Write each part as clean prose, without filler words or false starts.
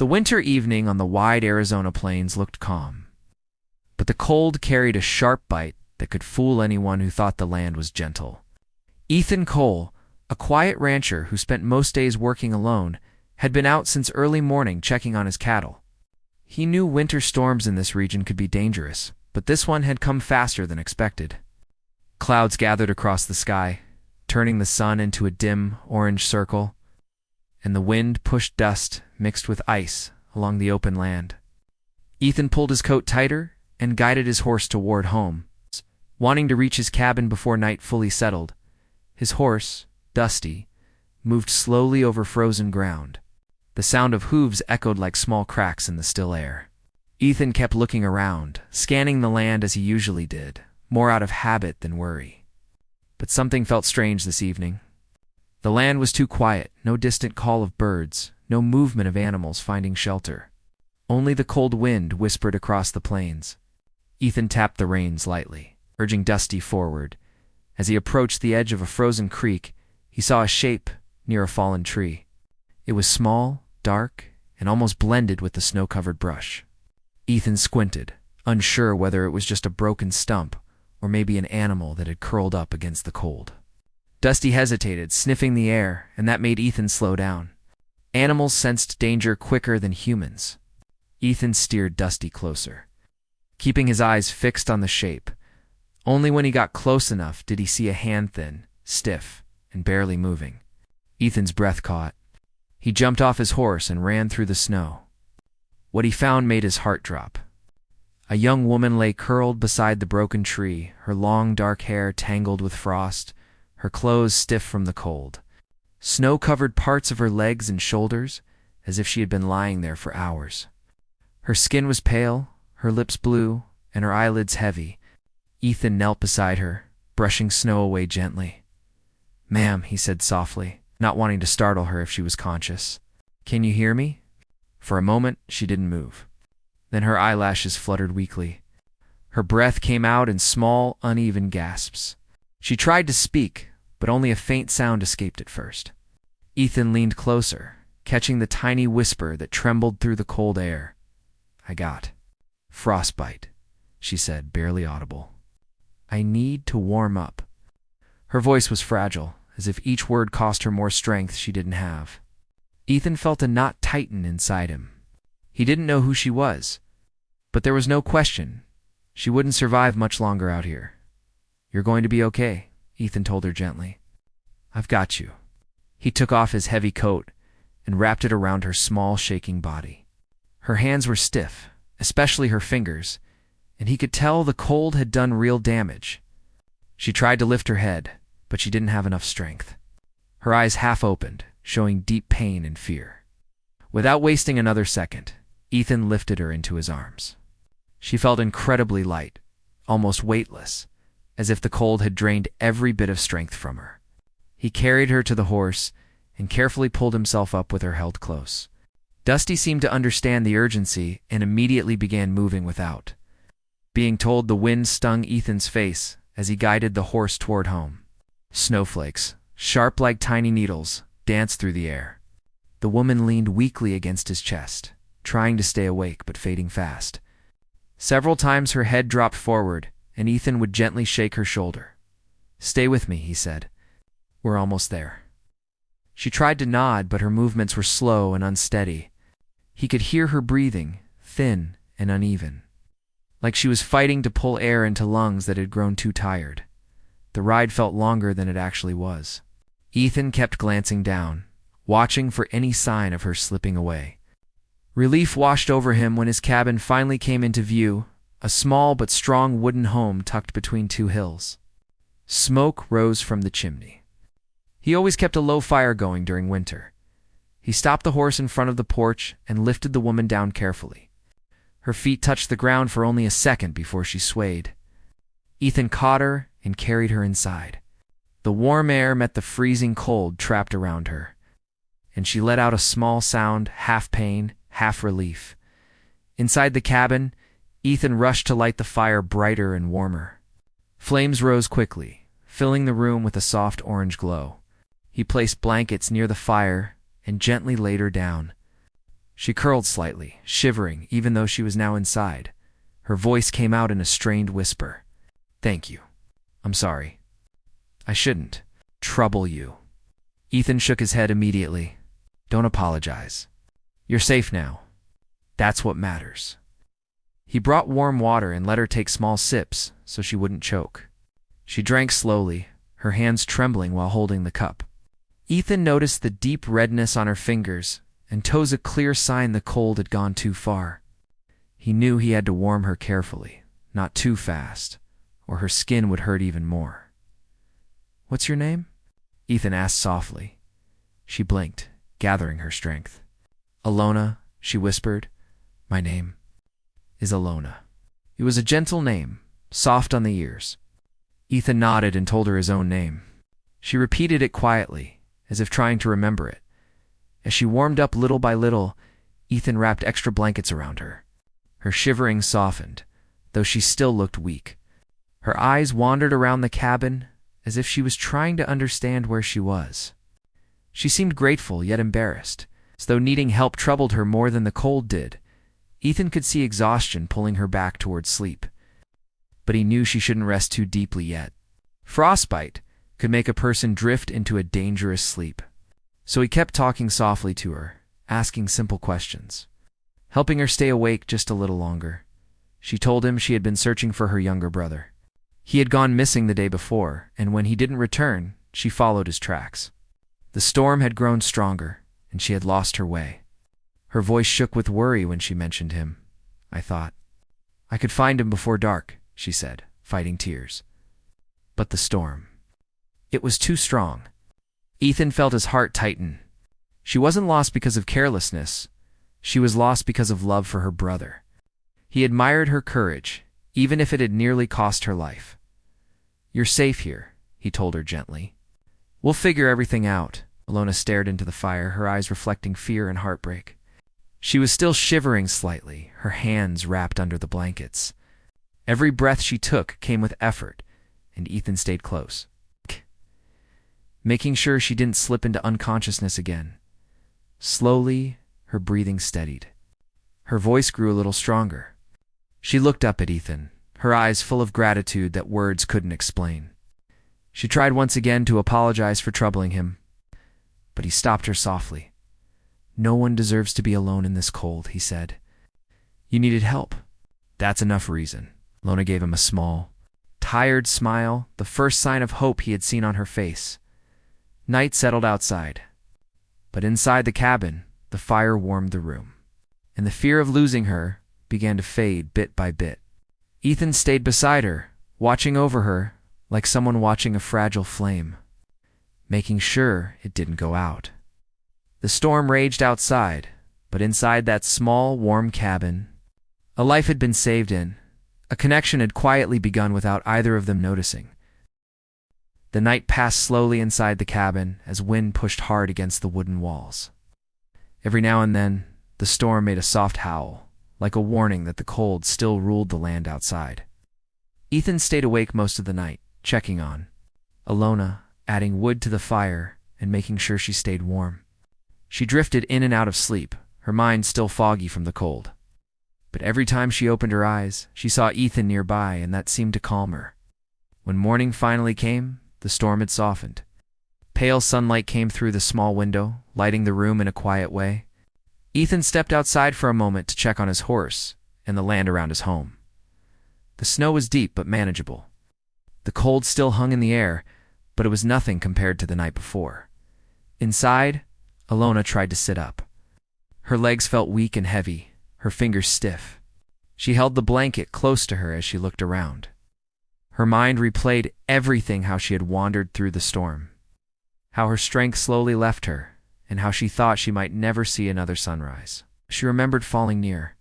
The winter evening on the wide Arizona plains looked calm, but the cold carried a sharp bite that could fool anyone who thought the land was gentle. Ethan Cole, a quiet rancher who spent most days working alone, had been out since early morning checking on his cattle. He knew winter storms in this region could be dangerous, but this one had come faster than expected. Clouds gathered across the sky, turning the sun into a dim, orange circle, and the wind pushed dust mixed with ice along the open land. Ethan pulled his coat tighter and guided his horse toward home, wanting to reach his cabin before night fully settled. His horse, Dusty, moved slowly over frozen ground. The sound of hooves echoed like small cracks in the still air. Ethan kept looking around, scanning the land as he usually did, more out of habit than worry. But something felt strange this evening. The land was too quiet, no distant call of birds, no movement of animals finding shelter. Only the cold wind whispered across the plains. Ethan tapped the reins lightly, urging Dusty forward. As he approached the edge of a frozen creek, he saw a shape near a fallen tree. It was small, dark, and almost blended with the snow-covered brush. Ethan squinted, unsure whether it was just a broken stump or maybe an animal that had curled up against the cold. Dusty hesitated, sniffing the air, and that made Ethan slow down. Animals sensed danger quicker than humans. Ethan steered Dusty closer, keeping his eyes fixed on the shape. Only when he got close enough did he see a hand thin, stiff, and barely moving. Ethan's breath caught. He jumped off his horse and ran through the snow. What he found made his heart drop. A young woman lay curled beside the broken tree, her long dark hair tangled with frost, her clothes stiff from the cold. Snow covered parts of her legs and shoulders, as if she had been lying there for hours. Her skin was pale, her lips blue, and her eyelids heavy. Ethan knelt beside her, brushing snow away gently. "Ma'am," he said softly, not wanting to startle her if she was conscious. "Can you hear me?" For a moment, she didn't move. Then her eyelashes fluttered weakly. Her breath came out in small, uneven gasps. She tried to speak, but only a faint sound escaped at first. Ethan leaned closer, catching the tiny whisper that trembled through the cold air. "I got frostbite," she said, barely audible. "I need to warm up." Her voice was fragile, as if each word cost her more strength she didn't have. Ethan felt a knot tighten inside him. He didn't know who she was, but there was no question. She wouldn't survive much longer out here. "You're going to be okay," Ethan told her gently. "I've got you." He took off his heavy coat and wrapped it around her small, shaking body. Her hands were stiff, especially her fingers, and he could tell the cold had done real damage. She tried to lift her head, but she didn't have enough strength. Her eyes half opened, showing deep pain and fear. Without wasting another second, Ethan lifted her into his arms. She felt incredibly light, almost weightless, as if the cold had drained every bit of strength from her. He carried her to the horse and carefully pulled himself up with her held close. Dusty seemed to understand the urgency and immediately began moving without. Being told, the wind stung Ethan's face as he guided the horse toward home. Snowflakes, sharp like tiny needles, danced through the air. The woman leaned weakly against his chest, trying to stay awake but fading fast. Several times her head dropped forward, and Ethan would gently shake her shoulder. "Stay with me," he said. "We're almost there." She tried to nod, but her movements were slow and unsteady. He could hear her breathing, thin and uneven, like she was fighting to pull air into lungs that had grown too tired. The ride felt longer than it actually was. Ethan kept glancing down, watching for any sign of her slipping away. Relief washed over him when his cabin finally came into view, a small but strong wooden home tucked between two hills. Smoke rose from the chimney. He always kept a low fire going during winter. He stopped the horse in front of the porch and lifted the woman down carefully. Her feet touched the ground for only a second before she swayed. Ethan caught her and carried her inside. The warm air met the freezing cold trapped around her, and she let out a small sound, half pain, half relief. Inside the cabin, Ethan rushed to light the fire brighter and warmer. Flames rose quickly, filling the room with a soft orange glow. He placed blankets near the fire and gently laid her down. She curled slightly, shivering even though she was now inside. Her voice came out in a strained whisper. "Thank you. I'm sorry. I shouldn't trouble you." Ethan shook his head immediately. "Don't apologize. You're safe now. That's what matters." He brought warm water and let her take small sips so she wouldn't choke. She drank slowly, her hands trembling while holding the cup. Ethan noticed the deep redness on her fingers and toes, a clear sign the cold had gone too far. He knew he had to warm her carefully, not too fast, or her skin would hurt even more. "What's your name?" Ethan asked softly. She blinked, gathering her strength. "Alona," she whispered. "My name is Alona." It was a gentle name, soft on the ears. Ethan nodded and told her his own name. She repeated it quietly, as if trying to remember it. As she warmed up little by little, Ethan wrapped extra blankets around her. Her shivering softened, though she still looked weak. Her eyes wandered around the cabin, as if she was trying to understand where she was. She seemed grateful yet embarrassed, as though needing help troubled her more than the cold did. Ethan could see exhaustion pulling her back towards sleep. But he knew she shouldn't rest too deeply yet. Frostbite could make a person drift into a dangerous sleep. So he kept talking softly to her, asking simple questions, helping her stay awake just a little longer. She told him she had been searching for her younger brother. He had gone missing the day before, and when he didn't return, she followed his tracks. The storm had grown stronger, and she had lost her way. Her voice shook with worry when she mentioned him. "I thought I could find him before dark," she said, fighting tears. But the storm, it was too strong. Ethan felt his heart tighten. She wasn't lost because of carelessness. She was lost because of love for her brother. He admired her courage, even if it had nearly cost her life. "You're safe here," he told her gently. "We'll figure everything out." Alona stared into the fire, her eyes reflecting fear and heartbreak. She was still shivering slightly, her hands wrapped under the blankets. Every breath she took came with effort, and Ethan stayed close, making sure she didn't slip into unconsciousness again. Slowly, her breathing steadied. Her voice grew a little stronger. She looked up at Ethan, her eyes full of gratitude that words couldn't explain. She tried once again to apologize for troubling him, but he stopped her softly. "No one deserves to be alone in this cold," he said. "You needed help. That's enough reason." Lona gave him a small, tired smile, the first sign of hope he had seen on her face. Night settled outside, but inside the cabin, the fire warmed the room, and the fear of losing her began to fade bit by bit. Ethan stayed beside her, watching over her like someone watching a fragile flame, making sure it didn't go out. The storm raged outside, but inside that small, warm cabin, a life had been saved in. A connection had quietly begun without either of them noticing. The night passed slowly inside the cabin as wind pushed hard against the wooden walls. Every now and then, the storm made a soft howl, like a warning that the cold still ruled the land outside. Ethan stayed awake most of the night, checking on Alona, adding wood to the fire, and making sure she stayed warm. She drifted in and out of sleep, her mind still foggy from the cold. But every time she opened her eyes, she saw Ethan nearby, and that seemed to calm her. When morning finally came, the storm had softened. Pale sunlight came through the small window, lighting the room in a quiet way. Ethan stepped outside for a moment to check on his horse and the land around his home. The snow was deep but manageable. The cold still hung in the air, but it was nothing compared to the night before. Inside, Alona tried to sit up. Her legs felt weak and heavy, her fingers stiff. She held the blanket close to her as she looked around. Her mind replayed everything, how she had wandered through the storm, how her strength slowly left her, and how she thought she might never see another sunrise. She remembered falling near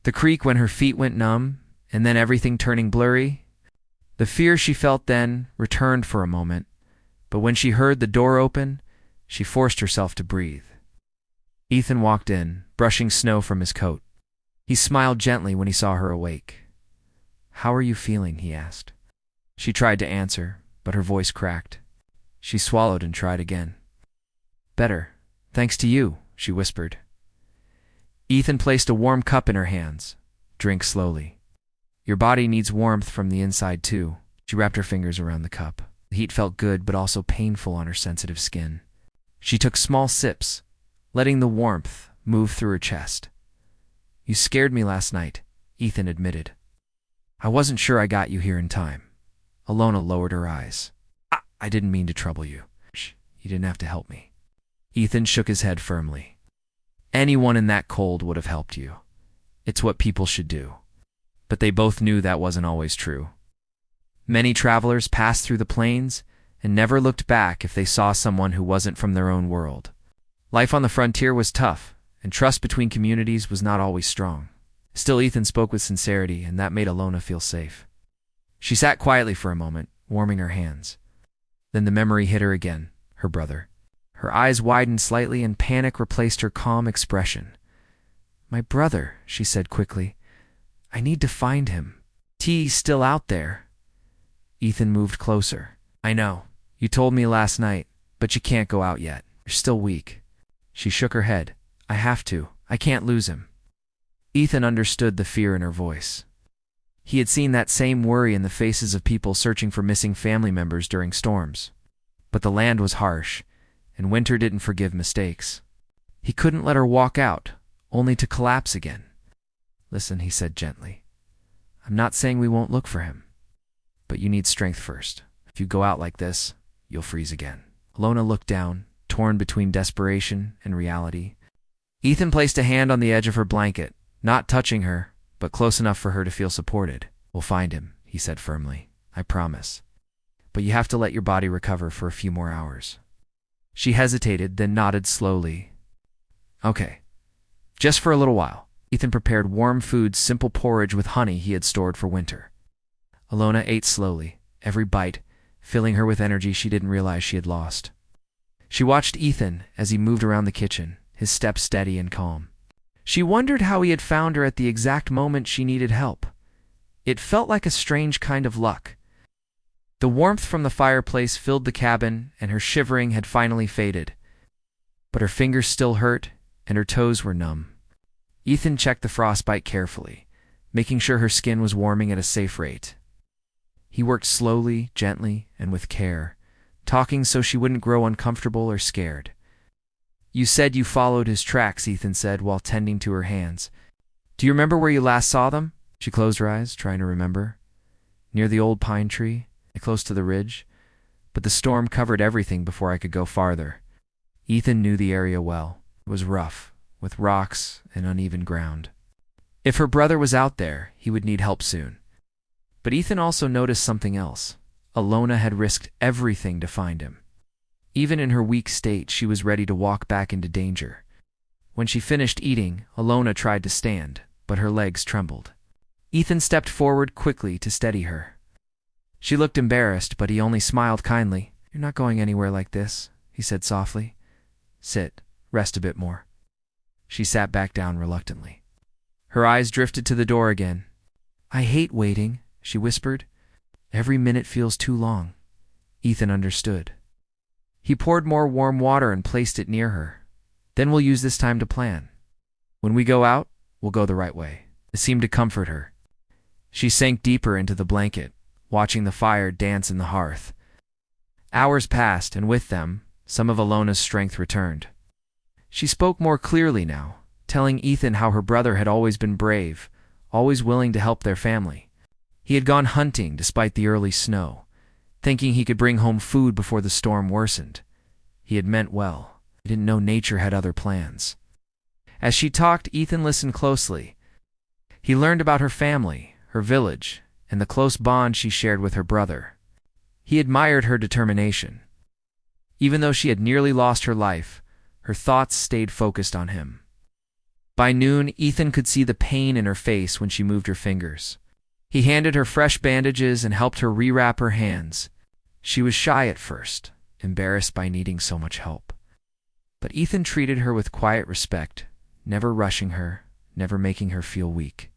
the creek when her feet went numb, and then everything turning blurry. The fear she felt then returned for a moment, but when she heard the door open, she forced herself to breathe. Ethan walked in, brushing snow from his coat. He smiled gently when he saw her awake. "How are you feeling?" he asked. She tried to answer, but her voice cracked. She swallowed and tried again. "Better, thanks to you," she whispered. Ethan placed a warm cup in her hands. Drink slowly. Your body needs warmth from the inside too. She wrapped her fingers around the cup. The heat felt good but also painful on her sensitive skin. She took small sips, letting the warmth move through her chest. You scared me last night, Ethan admitted. I wasn't sure I got you here in time. Alona lowered her eyes. I didn't mean to trouble you. Shh, you didn't have to help me. Ethan shook his head firmly. Anyone in that cold would have helped you. It's what people should do. But they both knew that wasn't always true. Many travelers passed through the plains and never looked back if they saw someone who wasn't from their own world. Life on the frontier was tough, and trust between communities was not always strong. Still, Ethan spoke with sincerity, and that made Alona feel safe. She sat quietly for a moment, warming her hands. Then the memory hit her again, her brother. Her eyes widened slightly and panic replaced her calm expression. My brother, she said quickly. I need to find him. T's still out there. Ethan moved closer. I know. You told me last night, but you can't go out yet. You're still weak. She shook her head. I have to. I can't lose him. Ethan understood the fear in her voice. He had seen that same worry in the faces of people searching for missing family members during storms. But the land was harsh, and winter didn't forgive mistakes. He couldn't let her walk out, only to collapse again. Listen, he said gently. I'm not saying we won't look for him. But you need strength first. If you go out like this, you'll freeze again. Alona looked down, torn between desperation and reality. Ethan placed a hand on the edge of her blanket, not touching her, but close enough for her to feel supported. We'll find him, he said firmly. I promise. But you have to let your body recover for a few more hours. She hesitated, then nodded slowly. Okay. Just for a little while. Ethan prepared warm food, simple porridge with honey he had stored for winter. Alona ate slowly, every bite, filling her with energy she didn't realize she had lost. She watched Ethan as he moved around the kitchen, his steps steady and calm. She wondered how he had found her at the exact moment she needed help. It felt like a strange kind of luck. The warmth from the fireplace filled the cabin, and her shivering had finally faded. But her fingers still hurt, and her toes were numb. Ethan checked the frostbite carefully, making sure her skin was warming at a safe rate. He worked slowly, gently, and with care, talking so she wouldn't grow uncomfortable or scared. You said you followed his tracks, Ethan said while tending to her hands. Do you remember where you last saw them? She closed her eyes, trying to remember. Near the old pine tree, close to the ridge. But the storm covered everything before I could go farther. Ethan knew the area well. It was rough, with rocks and uneven ground. If her brother was out there, he would need help soon. But Ethan also noticed something else. Alona had risked everything to find him. Even in her weak state, she was ready to walk back into danger. When she finished eating, Alona tried to stand, but her legs trembled. Ethan stepped forward quickly to steady her. She looked embarrassed, but he only smiled kindly. You're not going anywhere like this, he said softly. Sit, rest a bit more. She sat back down reluctantly. Her eyes drifted to the door again. I hate waiting, she whispered. Every minute feels too long. Ethan understood. He poured more warm water and placed it near her. Then we'll use this time to plan. When we go out, we'll go the right way. It seemed to comfort her. She sank deeper into the blanket, watching the fire dance in the hearth. Hours passed, and with them, some of Alona's strength returned. She spoke more clearly now, telling Ethan how her brother had always been brave, always willing to help their family. He had gone hunting despite the early snow, thinking he could bring home food before the storm worsened. He had meant well. He didn't know nature had other plans. As she talked, Ethan listened closely. He learned about her family, her village, and the close bond she shared with her brother. He admired her determination. Even though she had nearly lost her life, her thoughts stayed focused on him. By noon, Ethan could see the pain in her face when she moved her fingers. He handed her fresh bandages and helped her rewrap her hands. She was shy at first, embarrassed by needing so much help. But Ethan treated her with quiet respect, never rushing her, never making her feel weak.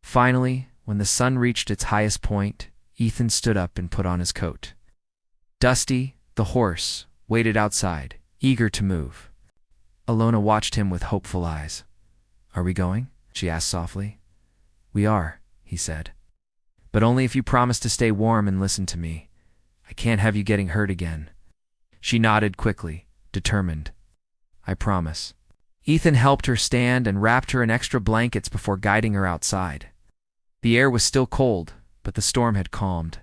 Finally, when the sun reached its highest point, Ethan stood up and put on his coat. Dusty, the horse, waited outside, eager to move. Alona watched him with hopeful eyes. "Are we going?" she asked softly. "We are," he said. "But only if you promise to stay warm and listen to me. I can't have you getting hurt again." She nodded quickly, determined. "I promise." Ethan helped her stand and wrapped her in extra blankets before guiding her outside. The air was still cold, but the storm had calmed.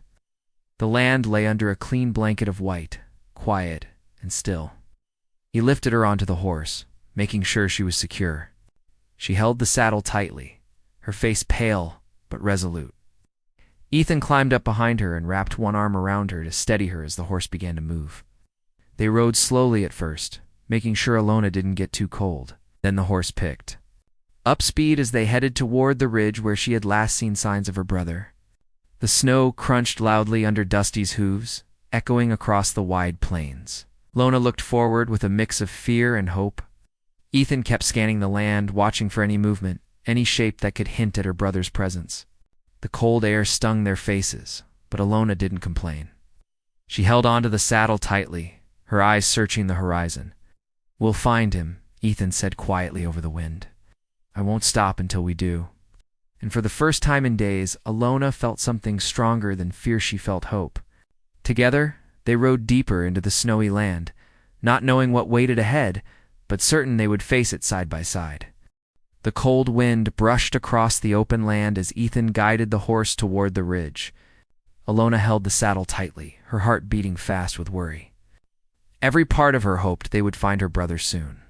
The land lay under a clean blanket of white, quiet and still. He lifted her onto the horse, making sure she was secure. She held the saddle tightly, her face pale but resolute. Ethan climbed up behind her and wrapped one arm around her to steady her as the horse began to move. They rode slowly at first, making sure Alona didn't get too cold. Then the horse picked up speed as they headed toward the ridge where she had last seen signs of her brother. The snow crunched loudly under Dusty's hooves, echoing across the wide plains. Lona looked forward with a mix of fear and hope. Ethan kept scanning the land, watching for any movement, any shape that could hint at her brother's presence. The cold air stung their faces, but Alona didn't complain. She held onto the saddle tightly, her eyes searching the horizon. "We'll find him," Ethan said quietly over the wind. "I won't stop until we do." And for the first time in days, Alona felt something stronger than fear. She felt hope. Together, they rode deeper into the snowy land, not knowing what waited ahead, but certain they would face it side by side. The cold wind brushed across the open land as Ethan guided the horse toward the ridge. Alona held the saddle tightly, her heart beating fast with worry. Every part of her hoped they would find her brother soon.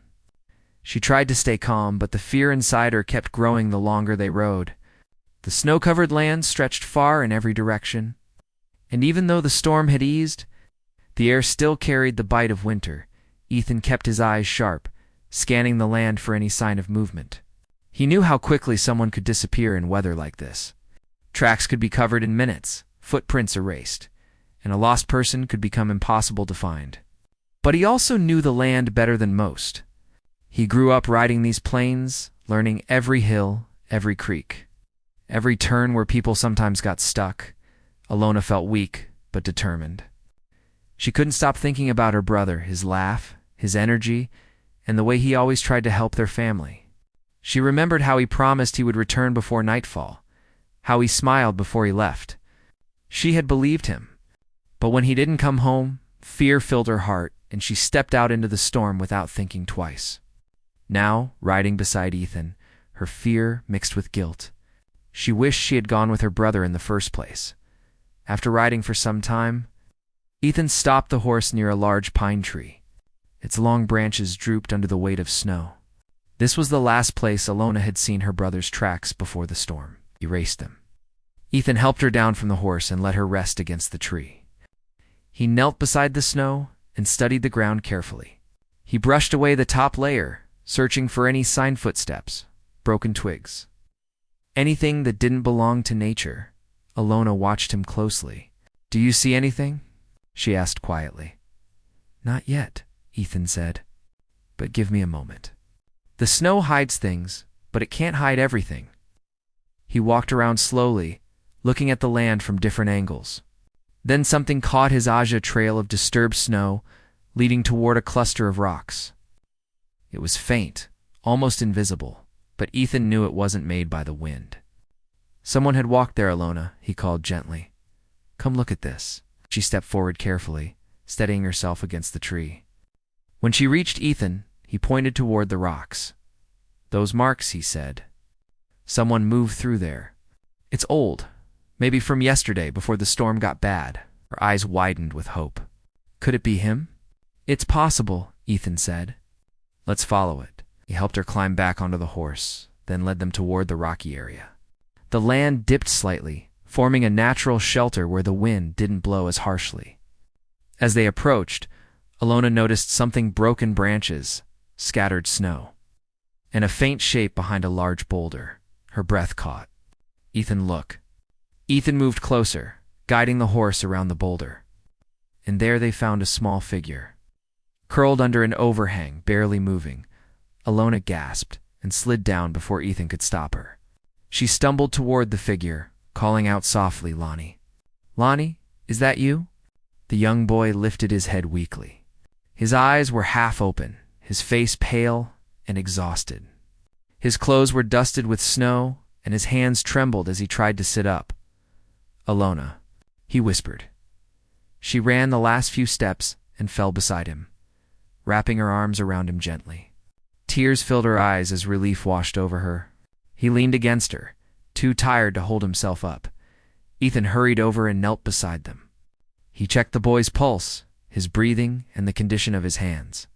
She tried to stay calm, but the fear inside her kept growing the longer they rode. The snow-covered land stretched far in every direction, and even though the storm had eased, the air still carried the bite of winter. Ethan kept his eyes sharp, scanning the land for any sign of movement. He knew how quickly someone could disappear in weather like this. Tracks could be covered in minutes, footprints erased, and a lost person could become impossible to find. But he also knew the land better than most. He grew up riding these plains, learning every hill, every creek, every turn where people sometimes got stuck. Alona felt weak, but determined. She couldn't stop thinking about her brother, his laugh, his energy, and the way he always tried to help their family. She remembered how he promised he would return before nightfall, how he smiled before he left. She had believed him. But when he didn't come home, fear filled her heart, and she stepped out into the storm without thinking twice. Now, riding beside Ethan, her fear mixed with guilt. She wished she had gone with her brother in the first place. After riding for some time, Ethan stopped the horse near a large pine tree. Its long branches drooped under the weight of snow. This was the last place Alona had seen her brother's tracks before the storm erased them. Ethan helped her down from the horse and let her rest against the tree. He knelt beside the snow and studied the ground carefully. He brushed away the top layer, searching for any sign, footsteps, broken twigs, anything that didn't belong to nature. Alona watched him closely. "Do you see anything?" she asked quietly. "Not yet," Ethan said, "but give me a moment. The snow hides things, but it can't hide everything." He walked around slowly, looking at the land from different angles. Then something caught his eye, a trail of disturbed snow leading toward a cluster of rocks. It was faint, almost invisible, but Ethan knew it wasn't made by the wind. "Someone had walked there, Alona," he called gently. "Come look at this." She stepped forward carefully, steadying herself against the tree. When she reached Ethan, he pointed toward the rocks. "Those marks," he said. "Someone moved through there. It's old, maybe from yesterday before the storm got bad." Her eyes widened with hope. "Could it be him?" "It's possible," Ethan said. "Let's follow it." He helped her climb back onto the horse, then led them toward the rocky area. The land dipped slightly, forming a natural shelter where the wind didn't blow as harshly. As they approached, Alona noticed something: broken branches, scattered snow, and a faint shape behind a large boulder. Her breath caught. "Ethan, look." Ethan moved closer, guiding the horse around the boulder. And there they found a small figure, curled under an overhang, barely moving. Alona gasped and slid down before Ethan could stop her. She stumbled toward the figure, calling out softly, "Lonnie." "Lonnie, is that you?" The young boy lifted his head weakly. His eyes were half open, his face pale and exhausted. His clothes were dusted with snow, and his hands trembled as he tried to sit up. "Alona," he whispered. She ran the last few steps and fell beside him, wrapping her arms around him gently. Tears filled her eyes as relief washed over her. He leaned against her, too tired to hold himself up. Ethan hurried over and knelt beside them. He checked the boy's pulse, his breathing, and the condition of his hands.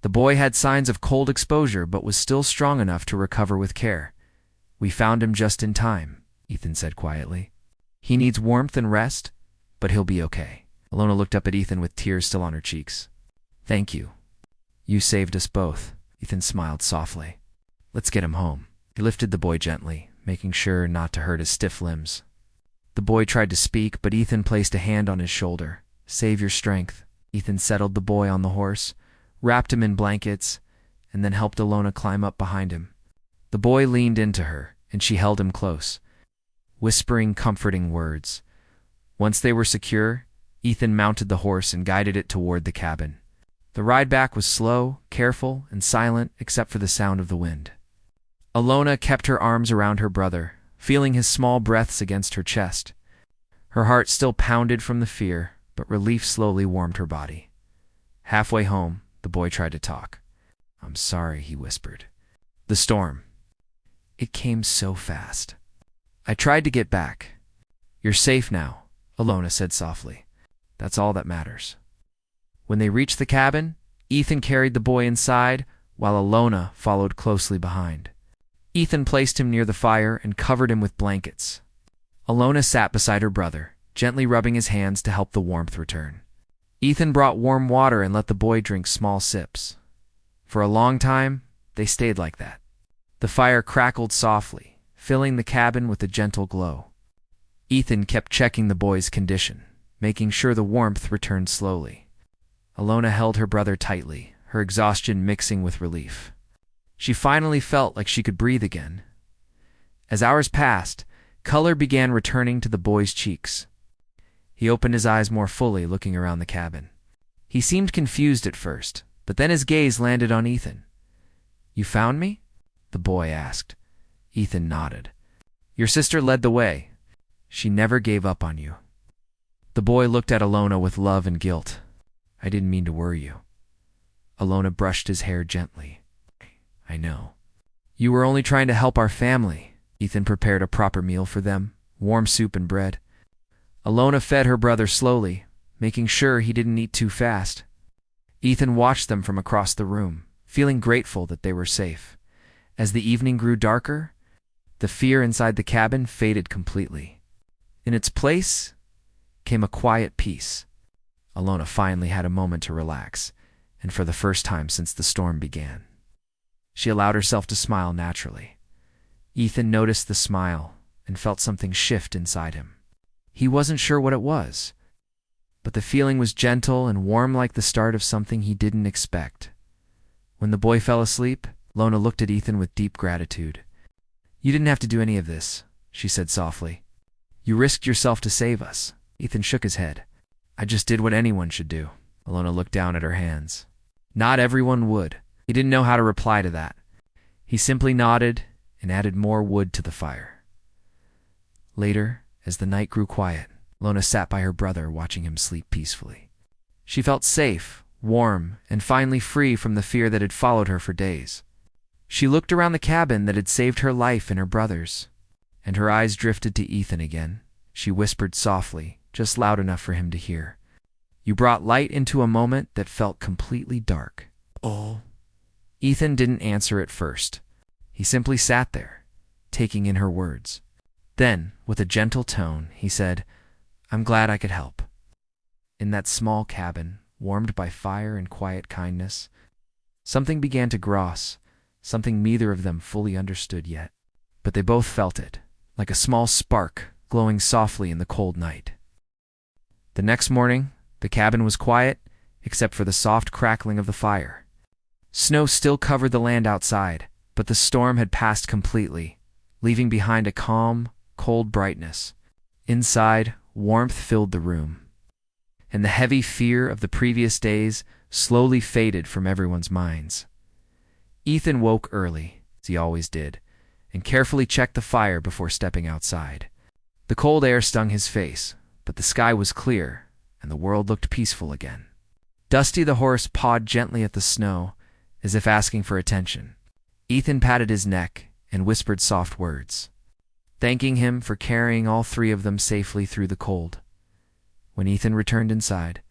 The boy had signs of cold exposure but was still strong enough to recover with care. "We found him just in time," Ethan said quietly. "He needs warmth and rest, but he'll be okay." Alona looked up at Ethan with tears still on her cheeks. "Thank you. You saved us both." Ethan smiled softly. "Let's get him home." He lifted the boy gently, making sure not to hurt his stiff limbs. The boy tried to speak, but Ethan placed a hand on his shoulder. "Save your strength." Ethan settled the boy on the horse, wrapped him in blankets, and then helped Alona climb up behind him. The boy leaned into her, and she held him close, whispering comforting words. Once they were secure, Ethan mounted the horse and guided it toward the cabin. The ride back was slow, careful, and silent except for the sound of the wind. Alona kept her arms around her brother, feeling his small breaths against her chest. Her heart still pounded from the fear, but relief slowly warmed her body. Halfway home, the boy tried to talk. "I'm sorry," he whispered. "The storm. It came so fast. I tried to get back." "You're safe now," Alona said softly. "That's all that matters." When they reached the cabin, Ethan carried the boy inside, while Alona followed closely behind. Ethan placed him near the fire and covered him with blankets. Alona sat beside her brother, gently rubbing his hands to help the warmth return. Ethan brought warm water and let the boy drink small sips. For a long time, they stayed like that. The fire crackled softly, filling the cabin with a gentle glow. Ethan kept checking the boy's condition, making sure the warmth returned slowly. Alona held her brother tightly, her exhaustion mixing with relief. She finally felt like she could breathe again. As hours passed, color began returning to the boy's cheeks. He opened his eyes more fully, looking around the cabin. He seemed confused at first, but then his gaze landed on Ethan. "You found me?" the boy asked. Ethan nodded. "Your sister led the way. She never gave up on you." The boy looked at Alona with love and guilt. "I didn't mean to worry you." Alona brushed his hair gently. "I know. You were only trying to help our family." Ethan prepared a proper meal for them, warm soup and bread. Alona fed her brother slowly, making sure he didn't eat too fast. Ethan watched them from across the room, feeling grateful that they were safe. As the evening grew darker, the fear inside the cabin faded completely. In its place came a quiet peace. Alona finally had a moment to relax, and for the first time since the storm began. She allowed herself to smile naturally. Ethan noticed the smile and felt something shift inside him. He wasn't sure what it was, but the feeling was gentle and warm, like the start of something he didn't expect. When the boy fell asleep, Alona looked at Ethan with deep gratitude. "You didn't have to do any of this," she said softly. "You risked yourself to save us." Ethan shook his head. "I just did what anyone should do." Alona looked down at her hands. Not everyone would. He didn't know how to reply to that. He simply nodded and added more wood to the fire. Later, as the night grew quiet, Alona sat by her brother, watching him sleep peacefully. She felt safe, warm, and finally free from the fear that had followed her for days. She looked around the cabin that had saved her life and her brother's, and her eyes drifted to Ethan again. She whispered softly, just loud enough for him to hear. "You brought light into a moment that felt completely dark." "Oh." Ethan didn't answer at first. He simply sat there, taking in her words. Then, with a gentle tone, he said, "I'm glad I could help." In that small cabin, warmed by fire and quiet kindness, something began to grow, something neither of them fully understood yet. But they both felt it, like a small spark glowing softly in the cold night. The next morning, the cabin was quiet, except for the soft crackling of the fire. Snow still covered the land outside, but the storm had passed completely, leaving behind a calm, cold brightness. Inside, warmth filled the room, and the heavy fear of the previous days slowly faded from everyone's minds. Ethan woke early, as he always did, and carefully checked the fire before stepping outside. The cold air stung his face, but the sky was clear, and the world looked peaceful again. Dusty the horse pawed gently at the snow, as if asking for attention. Ethan patted his neck and whispered soft words, thanking him for carrying all three of them safely through the cold. When Ethan returned inside,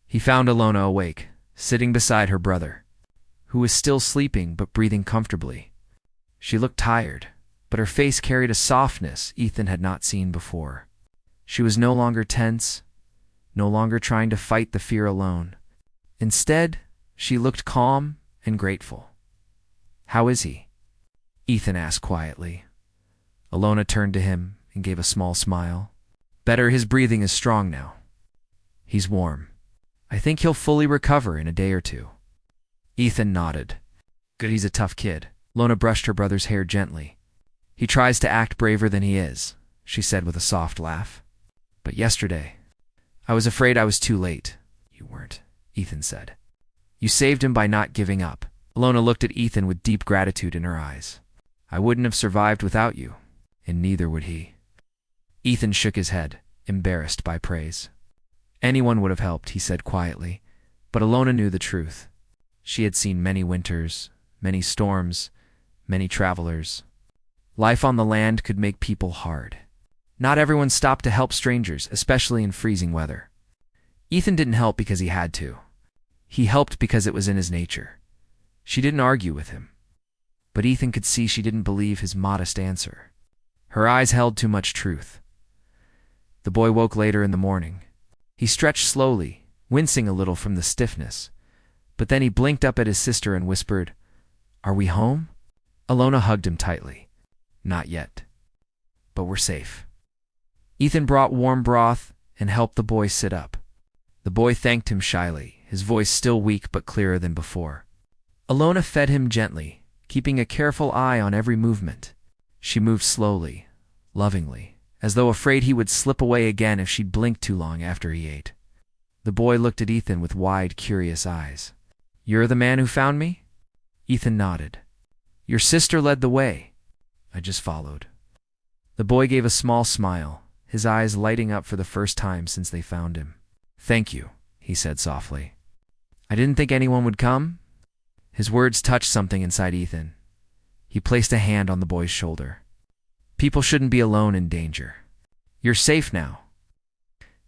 he found Alona awake, sitting beside her brother, who was still sleeping but breathing comfortably. She looked tired, but her face carried a softness Ethan had not seen before. She was no longer tense, no longer trying to fight the fear alone. Instead, she looked calm and grateful. "How is he?" Ethan asked quietly. Alona turned to him and gave a small smile. "Better, his breathing is strong now. He's warm. I think he'll fully recover in a day or two." Ethan nodded. "Good, he's a tough kid." Alona brushed her brother's hair gently. "He tries to act braver than he is," she said with a soft laugh. "But yesterday, I was afraid I was too late." "You weren't," Ethan said. "You saved him by not giving up." Alona looked at Ethan with deep gratitude in her eyes. "I wouldn't have survived without you, and neither would he." Ethan shook his head, embarrassed by praise. "Anyone would have helped," he said quietly, but Alona knew the truth. She had seen many winters, many storms, many travelers. Life on the land could make people hard. Not everyone stopped to help strangers, especially in freezing weather. Ethan didn't help because he had to. He helped because it was in his nature. She didn't argue with him, but Ethan could see she didn't believe his modest answer. Her eyes held too much truth. The boy woke later in the morning. He stretched slowly, wincing a little from the stiffness, but then he blinked up at his sister and whispered, "Are we home?" Alona hugged him tightly. "Not yet, but we're safe." Ethan brought warm broth and helped the boy sit up. The boy thanked him shyly, his voice still weak but clearer than before. Alona fed him gently, keeping a careful eye on every movement. She moved slowly, lovingly, as though afraid he would slip away again if she'd blinked too long after he ate. The boy looked at Ethan with wide, curious eyes. "You're the man who found me?" Ethan nodded. "Your sister led the way. I just followed." The boy gave a small smile, his eyes lighting up for the first time since they found him. "Thank you," he said softly. "I didn't think anyone would come." His words touched something inside Ethan. He placed a hand on the boy's shoulder. "People shouldn't be alone in danger. You're safe now."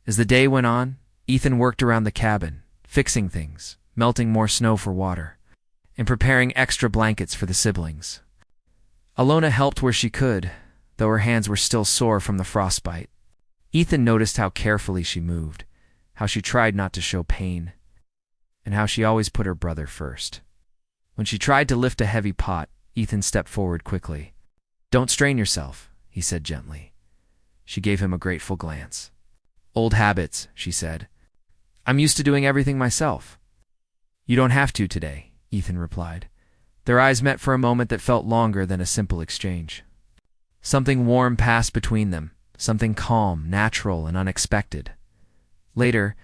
As the day went on, Ethan worked around the cabin, fixing things, melting more snow for water, and preparing extra blankets for the siblings. Alona helped where she could, though her hands were still sore from the frostbite. Ethan noticed how carefully she moved, how she tried not to show pain, and how she always put her brother first. When she tried to lift a heavy pot, Ethan stepped forward quickly. "Don't strain yourself," he said gently. She gave him a grateful glance. "Old habits," she said. "I'm used to doing everything myself." "You don't have to today," Ethan replied. Their eyes met for a moment that felt longer than a simple exchange. Something warm passed between them, something calm, natural, and unexpected. Later,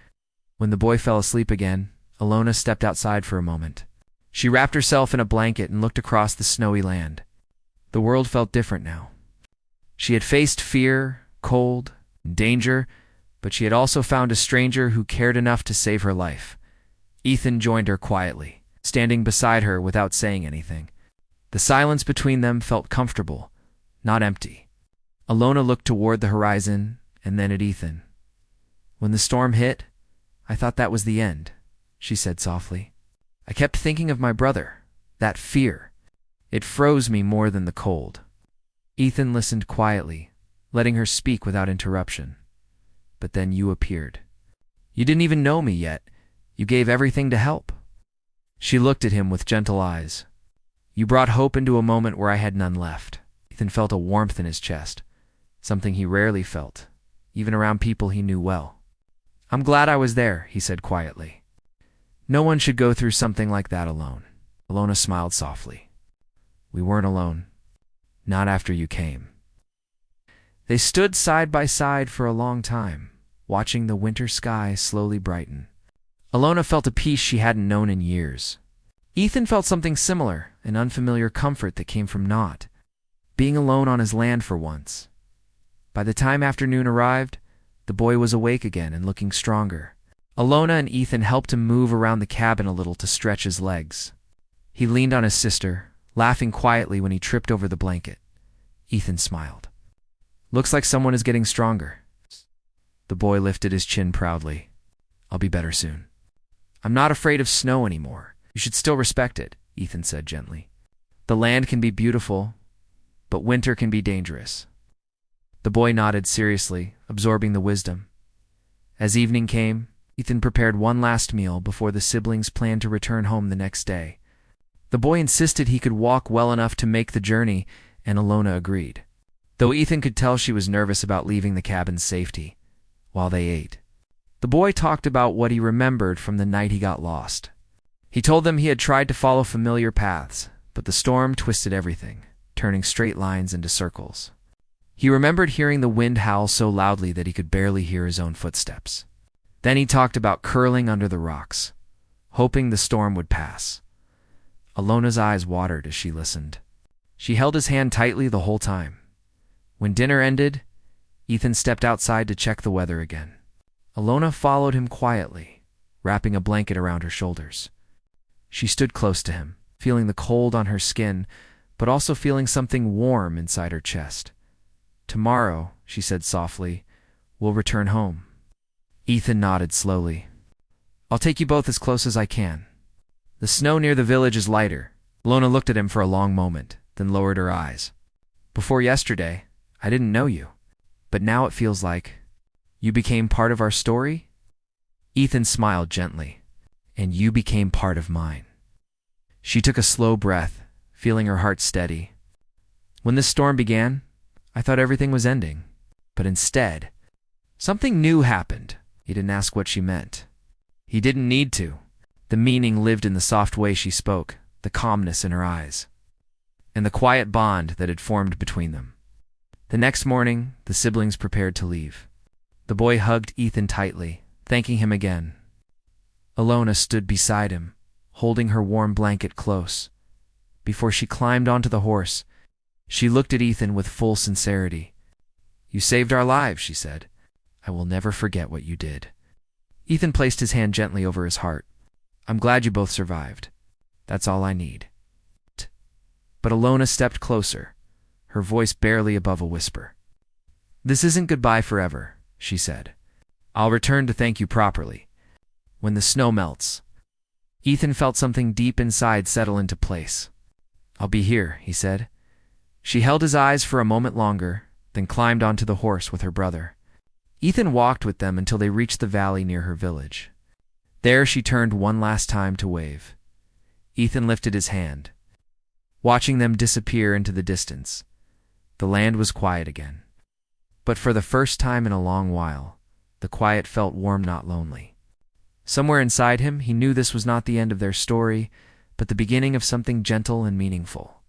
when the boy fell asleep again, Alona stepped outside for a moment. She wrapped herself in a blanket and looked across the snowy land. The world felt different now. She had faced fear, cold, and danger, but she had also found a stranger who cared enough to save her life. Ethan joined her quietly, standing beside her without saying anything. The silence between them felt comfortable, not empty. Alona looked toward the horizon and then at Ethan. "When the storm hit, I thought that was the end," she said softly. "I kept thinking of my brother, that fear. It froze me more than the cold." Ethan listened quietly, letting her speak without interruption. "But then you appeared. You didn't even know me yet. You gave everything to help." She looked at him with gentle eyes. "You brought hope into a moment where I had none left." Ethan felt a warmth in his chest, something he rarely felt, even around people he knew well. "I'm glad I was there," he said quietly. "No one should go through something like that alone." Alona smiled softly. "We weren't alone. Not after you came." They stood side by side for a long time, watching the winter sky slowly brighten. Alona felt a peace she hadn't known in years. Ethan felt something similar, an unfamiliar comfort that came from not being alone on his land for once. By the time afternoon arrived, the boy was awake again and looking stronger. Alona and Ethan helped him move around the cabin a little to stretch his legs. He leaned on his sister, laughing quietly when he tripped over the blanket. Ethan smiled. "Looks like someone is getting stronger." The boy lifted his chin proudly. "I'll be better soon." "I'm not afraid of snow anymore. You should still respect it," Ethan said gently. "The land can be beautiful, but winter can be dangerous." The boy nodded seriously, absorbing the wisdom. As evening came, Ethan prepared one last meal before the siblings planned to return home the next day. The boy insisted he could walk well enough to make the journey, and Alona agreed, though Ethan could tell she was nervous about leaving the cabin's safety. While they ate, the boy talked about what he remembered from the night he got lost. He told them he had tried to follow familiar paths, but the storm twisted everything, turning straight lines into circles. He remembered hearing the wind howl so loudly that he could barely hear his own footsteps. Then he talked about curling under the rocks, hoping the storm would pass. Alona's eyes watered as she listened. She held his hand tightly the whole time. When dinner ended, Ethan stepped outside to check the weather again. Alona followed him quietly, wrapping a blanket around her shoulders. She stood close to him, feeling the cold on her skin, but also feeling something warm inside her chest. "Tomorrow," she said softly, "we'll return home." Ethan nodded slowly. "I'll take you both as close as I can. The snow near the village is lighter." Alona looked at him for a long moment, then lowered her eyes. "Before yesterday, I didn't know you, but now it feels like you became part of our story?" Ethan smiled gently. "And you became part of mine." She took a slow breath, feeling her heart steady. "When this storm began, I thought everything was ending, but instead, something new happened." He didn't ask what she meant. He didn't need to. The meaning lived in the soft way she spoke, the calmness in her eyes, and the quiet bond that had formed between them. The next morning, the siblings prepared to leave. The boy hugged Ethan tightly, thanking him again. Alona stood beside him, holding her warm blanket close. Before she climbed onto the horse, she looked at Ethan with full sincerity. "You saved our lives," she said. "I will never forget what you did." Ethan placed his hand gently over his heart. "I'm glad you both survived. That's all I need." But Alona stepped closer, her voice barely above a whisper. "This isn't goodbye forever," she said. "I'll return to thank you properly when the snow melts." Ethan felt something deep inside settle into place. "I'll be here," he said. She held his eyes for a moment longer, then climbed onto the horse with her brother. Ethan walked with them until they reached the valley near her village. There she turned one last time to wave. Ethan lifted his hand, watching them disappear into the distance. The land was quiet again. But for the first time in a long while, the quiet felt warm, not lonely. Somewhere inside him, he knew this was not the end of their story, but the beginning of something gentle and meaningful.